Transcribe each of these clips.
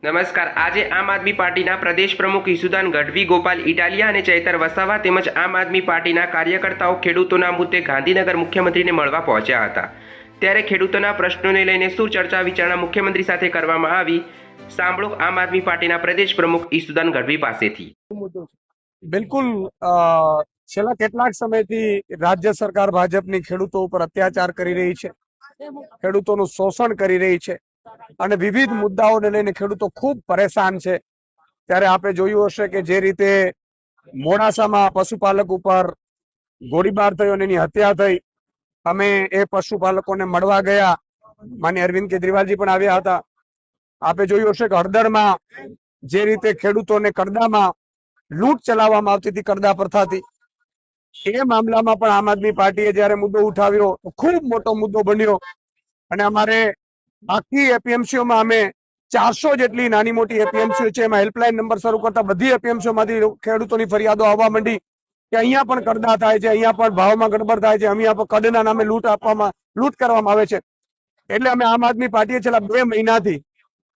નમસ્કાર। આજે આમ આદમી પાર્ટીના પ્રદેશ પ્રમુખ ઈસુદાન ગઢવી, ગોપાલ ઇટાલિયા અને ચૈતર વસાવા તેમજ આમ આદમી પાર્ટીના કાર્યકર્તાઓ ખેડૂતોના મુદ્દે ગાંધીનગર મુખ્યમંત્રીને મળવા પહોંચ્યા હતા। ત્યારે ખેડૂતોના પ્રશ્નોને લઈને શું ચર્ચા વિચારણા મુખ્યમંત્રી સાથે કરવામાં આવી, સાંભળો આમ આદમી પાર્ટીના પ્રદેશ પ્રમુખ ઈસુદાન ગઢવી પાસેથી। બિલકુલ છેલ્લા કેટલાક સમયથી રાજ્ય સરકાર ભાજપની ખેડૂતો ઉપર અત્યાચાર કરી રહી છે, ખેડૂતોનું શોષણ કરી રહી છે અને વિવિધ મુદ્દાઓને લઈને ખેડૂતો ખૂબ પરેશાન છે। ત્યારે આપે જોયું હશે કે જે રીતે મોડાસામાં પશુપાલક ઉપર ગોળીબાર થયો અને એની હત્યા થઈ, અમે એ પશુપાલકોને મળવા ગયા, માનનીય અરવિંદ કેજરીવાલજી પણ આવ્યા હતા। આપે જોયું હશે કે હળદરમાં જે રીતે ખેડૂતોને કરદામાં લૂંટ ચલાવવામાં આવતી હતી, કરદા પ્રથાથી, એ મામલામાં પણ આમ આદમી પાર્ટીએ જયારે મુદ્દો ઉઠાવ્યો તો ખૂબ મોટો મુદ્દો બન્યો અને અમારે આખી એપીએમસીઓમાં અમે 400 જેટલી નાની મોટી એપીએમસીઓ છે, એમાં હેલ્પલાઇન નંબર શરૂ કરતા બધી એપીએમસીઓમાંથી ખેડૂતોની ફરિયાદો આવવા માંડી કે અહીંયા પણ કરદા થાય છે, અહીંયા પણ ભાવમાં ગડબડ થાય છે, અહીંયા પણ કડના નામે લૂંટ કરવામાં આવે છે। એટલે અમે આમ આદમી પાર્ટીએ છેલ્લા 2 મહિનાથી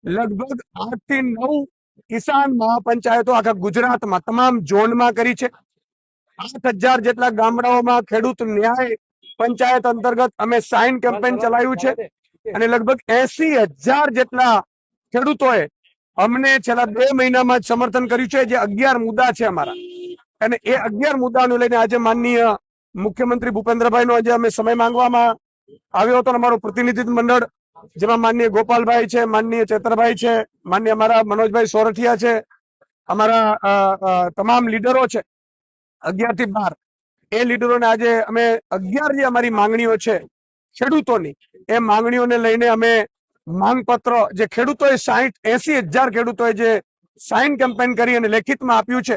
લગભગ 8 થી 9 કિસાન મહાપંચાયતો આખા ગુજરાતમાં તમામ ઝોનમાં કરી છે। 8000 જેટલા ગામડાઓમાં ખેડૂત ન્યાય પંચાયત અંતર્ગત અમે સાઇન કેમ્પેન ચલાવ્યું છે અને લગભગ 80,000 જેટલા ખેડૂતોએ અમને છેલ્લા 2 મહિનામાં જ સમર્થન કર્યું છે। જે 11 મુદ્દા છે અમારા, અને એ 11 મુદ્દાને લઈને આજે માનનીય મુખ્યમંત્રી ભૂપેન્દ્રભાઈનો આજે અમે સમય માંગવામાં આવ્યો હતો। અમારું પ્રતિનિધિત્વ મંડળ જેમાં માનનીય ગોપાલભાઈ છે, માનનીય ચેતરભાઈ છે, માનનીય અમારા મનોજભાઈ સોરઠિયા છે, અમારા તમામ લીડરો છે 11 થી 12, એ લીડરોને આજે અમે 11 જે અમારી માંગણીઓ છે ખેડૂતોની, એ માંગણીઓને લઈને અમે માંગપત્ર જે ખેડૂતોએ 80,000 ખેડૂતોએ જે સાઇન કેમ્પેન કરી અને લેખિતમાં આપ્યું છે,